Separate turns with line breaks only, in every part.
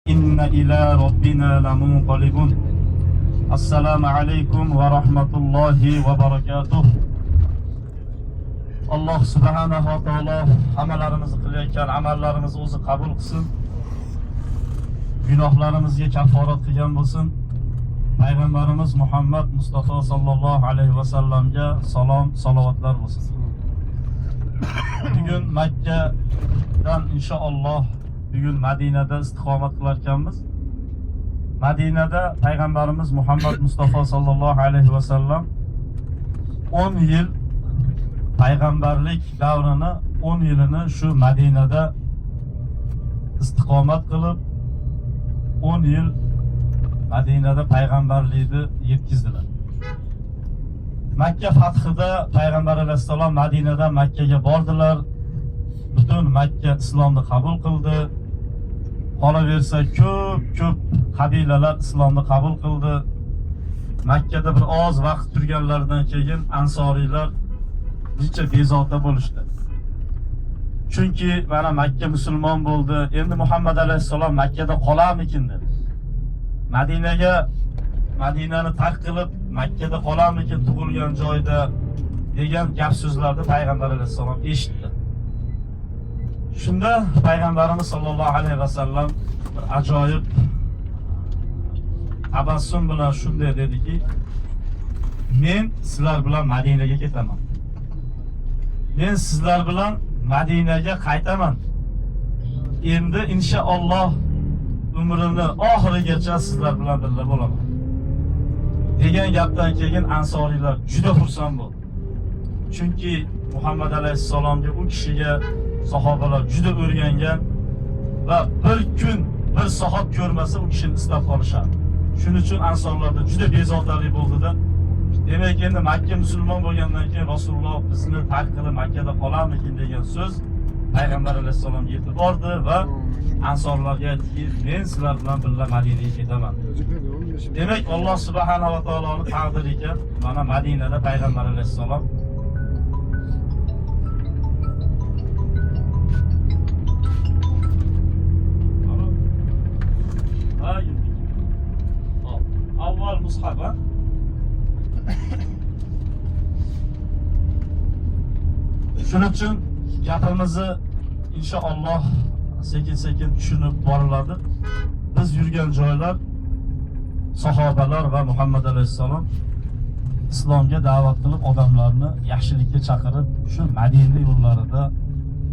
İnne ila rabbina lamunqalibun. Assalamu alaykum ve rahmetullahi ve berekatuh. Allah subhanahu wa ta'ala amellerimizi kılarken amellerimizi o'zi kabul kılsın. Günahlarımızga kafarat qilgan bo'lsin. Payg'ambarimiz Muhammad Mustafa sallallohu alayhi ve sellem'ga salom, salavatlar bo'lsin. Bugün Makkadan inşallah bugün Madinada istiqomat qilarkanmiz. Madinada Payg'ambarimiz Muhammad Mustafa sallallohu alayhi ve sellem 10 yil payg'ambarlik davrini 10 yilini shu Madinada istiqomat qilib 10 yil Madinada payg'ambarlikni yetkazdilar. Makka fathida Payg'ambar alayhissalom Madinadan Makkaga bordilar. Butun Makka islomni qabul qildi. Qolaversa ko'p qabilalar islomni qabul qildi. Makkada bir oz vaqt turganlaridan keyin ansoriylar necha bezovta bo'lishdi. Chunki mana Makka musulmon bo'ldi. Endi Muhammad alayhissalom Makkada qolarmikin dedi. Madinani tark qilib Makkada qolarmikin tug'ilgan joyda degan gap so'zlarni Payg'ambar alayhissalom eshitdi. Shunda Payg'ambarimiz sollallohu alayhi vasallam bir ajoyib tabassum bilan shunday dediki, men sizlar bilan Madinaga ketaman. Men sizlar bilan Madinaga qaytaman. Endi inshaalloh umrini oxirigacha sizlar bilan birga bo'laman. Degan gapdan keyin ansoriylar juda xursand bo'ldi. Chunki Muhammad alayhissalomga u kishiga sahobalar juda o'rgangan va bir kun bir soat ko'rmasa u kishini istab qolishadi. Shuning uchun ansorlarda juda bezovtalik bo'ldi-da. Demak, endi Makka musulmon bo'lgandan keyin Rasululloh bizni tark qilib Makkada qolarmikin degan so'z Payg'ambar alayhissalomga yetib bordi va ansorlarga aytdiki, men sizlar bilan birga Madinaga ketaman. Demak, Alloh subhanahu va taoloning taqdiri ekan, mana Madinada Payg'ambar alayhissalom avval mushaba shuning uchun gapimizni inshaalloh sekin-sekin tushunib boriladi. Biz yurgan joylar sahobalar va Muhammad alayhissalom islomga da'vat qilib odamlarni yaxshilikka chaqirib shu Madina yo'llarida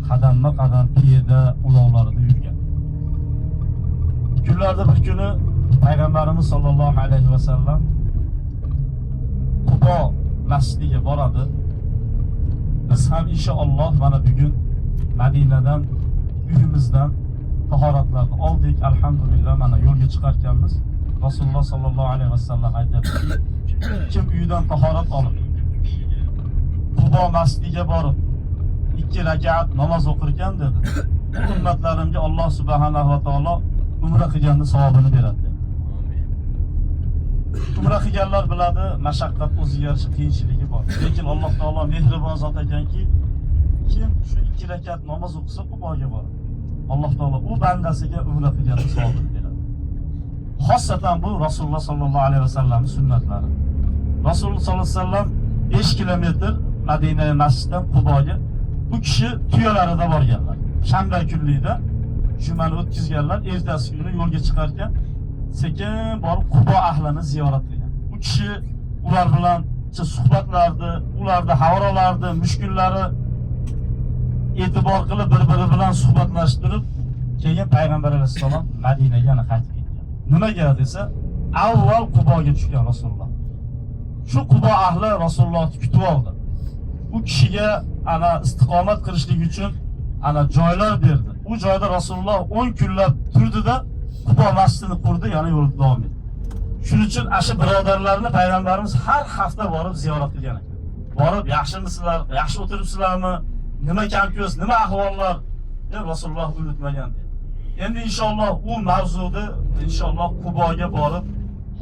qadamma-qadam piyoda ulovlarida yurgan. Kunlarda bir kuni Payg'ambarimiz sollallohu alayhi va sallam Qubo masjidiga boradi. Biz ham inshaalloh mana bugun Madinadan uyimizdan tahoratlarni oldik. Alhamdulillah mana yo'lga chiqarkanmiz. Rasululloh sollallohu alayhi va sallam aytadiki, kim uyidan tahorat olib Qubo masjidiga borib 2 rakat namoz o'qirkan dedi, ummatlarimga Alloh subhanahu va taolo umra qilganning savobini beradi. Umra qilganlar biladi, mashaqqat o'ziga yarasha qiyinchiligi bor. Lekin Alloh taolo mehribon zot ekanki, kim shu 2 rakat namoz o'qisa Quboga boradi. Alloh taolo u bandasiga umra qilganning savobini beradi. Xossatan bu Rasululloh sollallohu alayhi vasallamning sunnatlari. Rasululloh sollallohu alayhi vasallam 5 kilometr Madina masjididan Quboga bu kishi tuyalarida borganlar. Shanba kunlikda jumani o'tkazganlar, ertasi kuni yo'lga chiqarkan sekin borib Qubo ahlini ziyorat qilgan. Bu kishi ular bilan suhbatlardi, ularda havoralardi, mushkullari e'tibor qilib bir-biri bilan suhbatlashtirib, keyin Payg'ambar alayhissalom Madinaga yana qaytib ketgan. Nimaga desa, avval Quboga tushgan Rasululloh. Shu Qubo ahli Rasulullohni kutib oldi. Bu kishiga ana istiqomat qilishlik uchun ana joylar berdi. Bu joyda Rasululloh 10 kunlab turdi-da, Qubo masjidini qurdi, yana yo'lda davom etdi. Shuning uchun ashi birodarlarni Payg'ambarimiz har hafta borib ziyorat qilgan ekan. Borib, yaxshimisizlar, yaxshi o'tiribsizlarmi? Nima kam-ko'z, nima ahvollar? deb Rasululloh unutmagan dedi. Endi inshaalloh u mavzuni inshaalloh Quboga borib,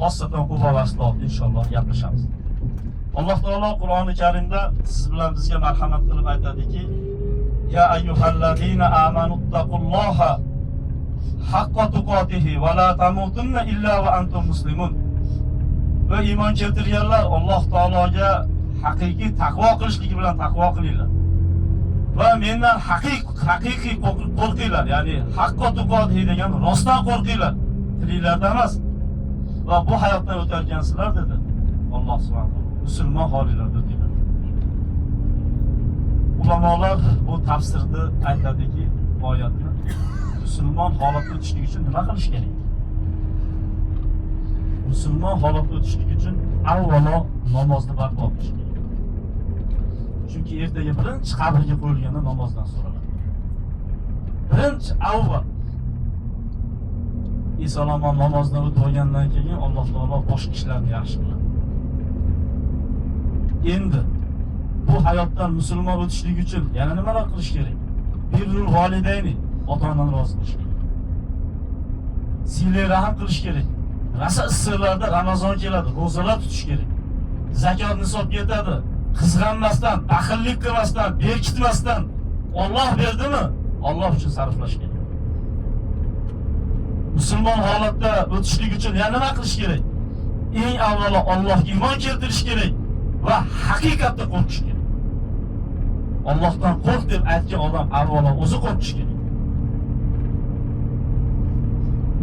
xossatan Qubo masjidida inshaalloh gaplashamiz. Alloh taolo Qur'oni Karimda siz bilan bizga marhamat qilib aytadiki: Ya ayyuhallazina amanu taqulloha haqqa tuqatihi va la tamutunna illa va antum muslimun. Ve iman keltirganlar Alloh taologa haqiqiy taqvo qilishligi bilan taqvo qilinglar. Va mendan haqiqiy qo'rqinglar, ya'ni haqqa tuqatihi degan rostdan qo'rqinglar. Tilinglarda emas. Va bu hayotdan o'targansizlar dedi Alloh subhanahu va taolo. Musulmon holinglarda o'tinglar. Ulamolar bu tafsirda aytadiki, oyatni musulmon holatda o'tishlik uchun nima qilish kerak? Musulmon holatda o'tishlik uchun avvalo namozni barpo qilish kerak. Chunki ertaga birinchi qabrga qo'yilganda namozdan so'raladi. Birinchi avval Isolomon namozdan o'tib olgandan keyin Alloh taolo boshqa ishlarni yaxshi qiladi. Endi bu hayotdan musulmon o'tishlik uchun yana nimalar qilish kerak? Birrul volidayni, ota-onani rozi qilish kerak. Silay rahim qilish kerak. Rasa issiqlarda Ramazon keladi, ro'zalar tutish kerak. Zakot nisob yetadi. Qizg'anmasdan, baxillik qilmasdan, berkitmasdan Alloh berdimi? Alloh uchun sarflash kerak. Musulmon holatda o'tishlik uchun yana nima qilish kerak? Eng avvalo Allohga iymon keltirish kerak va haqiqatda qo'rqish kerak. Allohdan qo'rq deb aytgan odam avvalo o'zi qo'rqish kerak.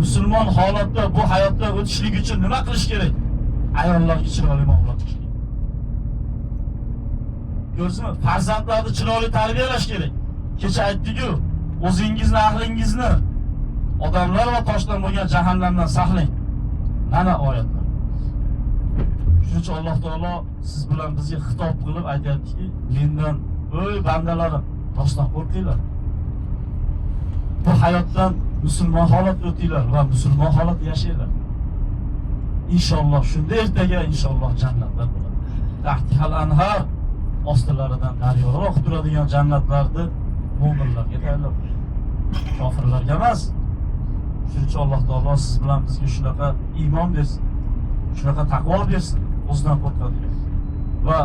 Musulmon holatda bu hayotda o'tishlik uchun nima qilish kerak? Ayollarga chiroyli muomala qilish kerak. Ko'rsizmi? Farzandlarni chiroyli tarbiyalash kerak. Kecha aytdik-ku, o'zingizni, ahlingizni odamlar va toshdan bo'lgan jahannamdan saqlang. Mana oyatlar. Shuning uchun Alloh taolo siz bilan bizga xitob qilib aytayaptiki, mendan ey bandalarim, rostdan qo'rqinglar. Bu hayotdan musulmon holatda o'tinglar va musulmon holatda yashanglar. İnşallah shunda ertaga inshaalloh jannatlar bo'ladi. Tahtihal anhar, ostilaridan daryolar oqib turadigan jannatlarni mo'minlarga tayyorlab qo'ydi. Kofirlarga emas. Shuning uchun Alloh taolo siz bilan bizga shunaqa iymon bersin, shunaqa taqvo bersin, o'zidan qo'rqadigan. Va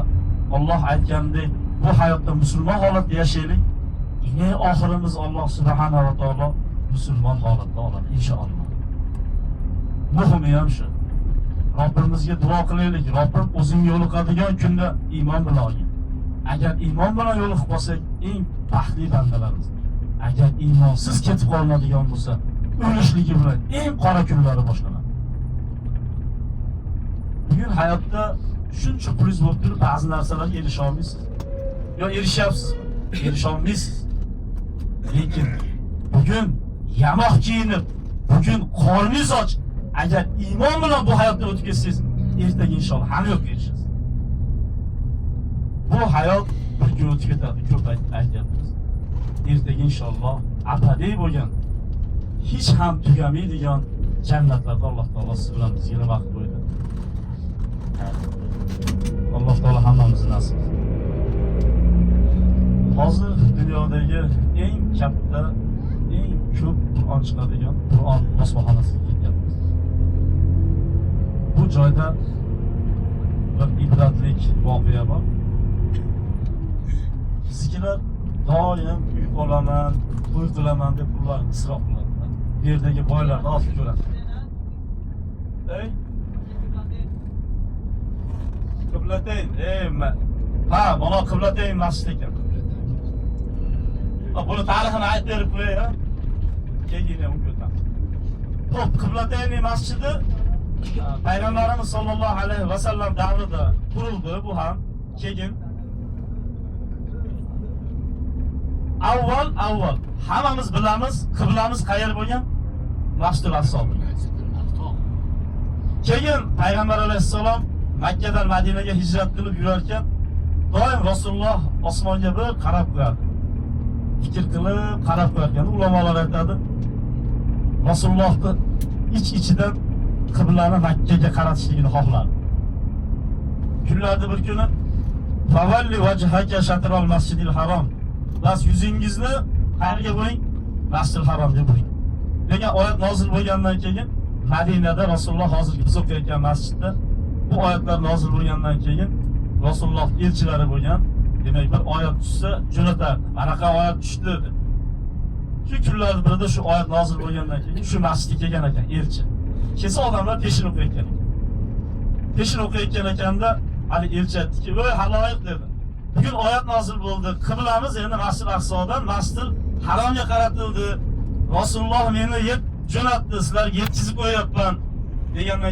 Alloh aytgandek, bu hayotda musulmon holatda yashaylik. Yine oxirimiz Alloh subhanahu va taolo musulmon holatda oladi inshaalloh. Muhimi ham shu. Robbimizga duo qilaylik. Robbim o'zing yo'liqadigan kunda iymon bilan olgin. Agar iymon bilan yo'liqib qolsak, eng baxtli bandalarmiz. Agar iymonsiz ketib qoladigan bo'lsa, o'lishligi bilan eng qora kunlari boshlanadi. Bugun hayotda shuncha pulingiz bo'lib turib, ba'zi narsalarga erisha olmaysiz. Yo erishyapsiz, erisha olmaysiz. Lekin bugün yamoq kiyinib, bugün qorningiz och, agar iymon bilan bu hayotdan o'tib ketsangiz, ertaga inshaalloh hamma yo'q erishasiz. Bu hayot bir kun o'tib ketadi, ko'p aytyapmiz. Ertaga inshaalloh abadiy bo'lgan, hech ham tugamaydigan jannatlarda Alloh taolo siz bilan bizga nima qilib qo'ydi. Alloh taolo hammamizni nasib qilsin. Hozir dunyodagi eng katta, eng ko'p Qur'on chiqadigan Qur'on osmonxonasiga ketyapmiz. Bu joyda bir ibratlik voqea bor. Bizkilar doim uy olaman, to'y qilaman deb pullarni isrof qiladilar. Bu yerdagi boylarni olib ko'radi. Ey Qiblateyn, ha, mana Qiblateyn masjid ekan. Buni tarixini aytib berib qo'yay, ha? Keyin unga o'tamiz. Xo'p, Qiblateyn masjidi Payg'ambarimiz sollallohu alayhi va sallam davrida qurildi, bu ham. Keyin avval hammamiz bilamiz, qiblamiz qayer bo'lgan? Masjidul Aqso. Keyin Payg'ambar alayhissalom Makkadan Madinaga hijrat qilib yurarkan, doim Rasululloh osmonga bir qarab qo'yardi. Fikr qilib qarab qo'yarkan, ulamolar aytadi, Rasulullohni ichidan qiblani Makkaga qaratishligini xohlardi. Kunlarda bir kuni Favalli vajhaka shatral masjidil harom. Bas yuzingizni qayerga bo'ling? Masjidil haromga bo'ling. degan oyat nozil bo'lgandan keyin Madinada Rasululloh hozirgi biz o'qiyotgan masjidda bu oyatlar nozil bo'lgandan keyin Rasululloh elchilari bo'lgan, demak bir oyat tushsa jo'natardi. Qanaqa oyat tushdi dedi. Shu kunlarda birida shu oyat nozil bo'lgandan keyin shu masjidga kelgan ekan elchi. Kelsa odamlar peshin o'qiyotgan ekan. Peshin o'qiyotgan ekanda hali elchi aytdiki, "Voy haloyiq" dedi. Bugun oyat nozil bo'ldi. Qiblamiz endi Masjid Aqsodan Masjid Haromga qaratildi. Rasululloh meni jo'natdi, sizlarga yetkazib qo'yapman degandan